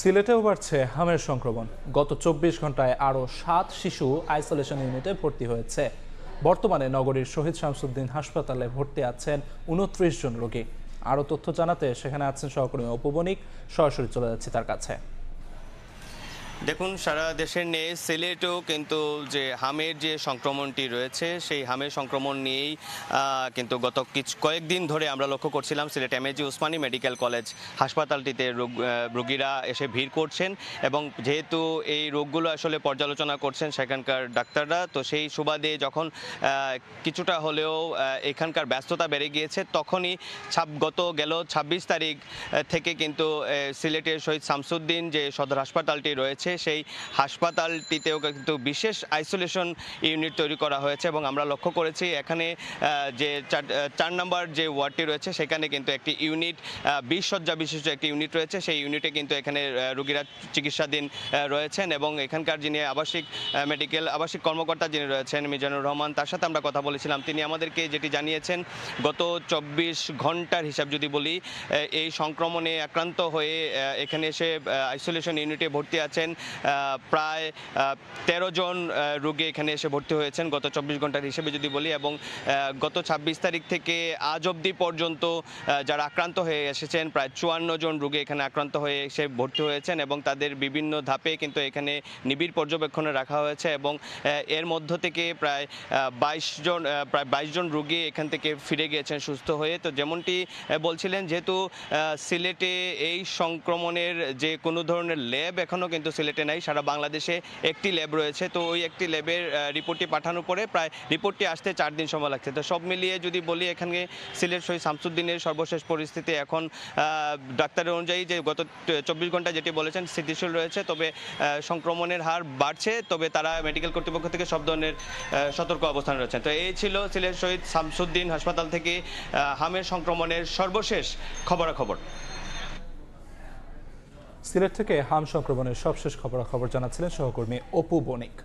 সিলেটেও বাড়ছে হামের সংক্রমণ। গত ২৪ ঘন্টায় আরও ৭ শিশু আইসোলেশন ইউনিটে ভর্তি হয়েছে। বর্তমানে নগরীর শহীদ শামসুদ্দিন হাসপাতালে ভর্তি আছেন ২৯ জন রোগী। আরও তথ্য জানাতে সেখানে আছেন সহকর্মী অপু বণিক। সরাসরি চলে যাচ্ছি তার কাছে। দেখুন, সারা দেশের নিয়ে সিলেটেও কিন্তু যে হামের যে সংক্রমণটি রয়েছে সেই হামের সংক্রমণ নিয়েই কিন্তু গত কয়েকদিন ধরে আমরা লক্ষ্য করছিলাম Sylhet MAG Osmani medical college হাসপাতালটিতে রোগীরা এসে ভিড় করছেন এবং যেহেতু এই রোগগুলো আসলে পর্যালোচনা করছেন সেখানকার ডাক্তাররা, তো সেই সুবাদে যখন কিছুটা হলেও এখানকার ব্যস্ততা বেড়ে গিয়েছে তখনই গত ২৬ তারিখ থেকে কিন্তু সিলেটের শহীদ শামসুদ্দিন যে সদর হাসপাতালটি রয়েছে সেই হাসপাতালটিতেও কিন্তু বিশেষ আইসোলেশন ইউনিট তৈরি করা হয়েছে এবং আমরা লক্ষ্য করেছি এখানে যে ৪ নম্বর যে ওয়ার্ডটি রয়েছে সেখানে কিন্তু একটি ইউনিট ২০ শয্যা বিশিষ্ট একটি ইউনিট রয়েছে। সেই ইউনিটে কিন্তু এখানে রোগীরা চিকিৎসাধীন রয়েছেন এবং এখানকার যিনি আবাসিক কর্মকর্তা যিনি রয়েছেন মিজানুর রহমান, তার সাথে আমরা কথা বলেছিলাম। তিনি আমাদেরকে যেটি জানিয়েছেন, গত ২৪ ঘন্টার হিসাব যদি বলি, এই সংক্রমণে আক্রান্ত হয়ে এখানে এসে আইসোলেশন ইউনিটে ভর্তি আছেন প্রায় ১৩ জন রোগী এখানে এসে ভর্তি হয়েছেন গত ২৪ ঘন্টার হিসেবে যদি বলি। এবং গত ২৬ তারিখ থেকে আজ অবধি পর্যন্ত যারা আক্রান্ত হয়ে এসেছেন প্রায় ৫৪ জন রোগী এখানে আক্রান্ত হয়ে এসে ভর্তি হয়েছেন এবং তাদের বিভিন্ন ধাপে কিন্তু এখানে নিবিড় পর্যবেক্ষণে রাখা হয়েছে এবং এর মধ্য থেকে প্রায় ২২ জন রোগী এখান থেকে ফিরে গিয়েছেন সুস্থ হয়ে। তো যেমনটি বলছিলেন, যেহেতু সিলেটে এই সংক্রমণের যে কোনো ধরনের ল্যাব এখনও কিন্তু সিলেটে নাই, সারা বাংলাদেশে একটি ল্যাব রয়েছে। তো ওই একটি ল্যাবের রিপোর্টটি পাঠানোর পরে প্রায় রিপোর্টটি আসতে ৪ দিন সময় লাগছে। তো সব মিলিয়ে যদি বলি, এখানে সিলেট শহীদ শামসুদ্দিনের সর্বশেষ পরিস্থিতি এখন ডাক্তারের অনুযায়ী যে গত ২৪ ঘন্টা যেটি বলেছেন স্থিতিশীল রয়েছে, তবে সংক্রমণের হার বাড়ছে, তবে তারা মেডিকেল কর্তৃপক্ষ থেকে সব ধরনের সতর্ক অবস্থান রয়েছে। তো এই ছিল সিলেট শহীদ শামসুদ্দিন হাসপাতাল থেকে হামের সংক্রমণের সর্বশেষ খবরাখবর। সিলেট থেকে হাম সংক্রমণের সবশেষ খবরাখবর জানাচ্ছিলেন সহকর্মী অপু বণিক।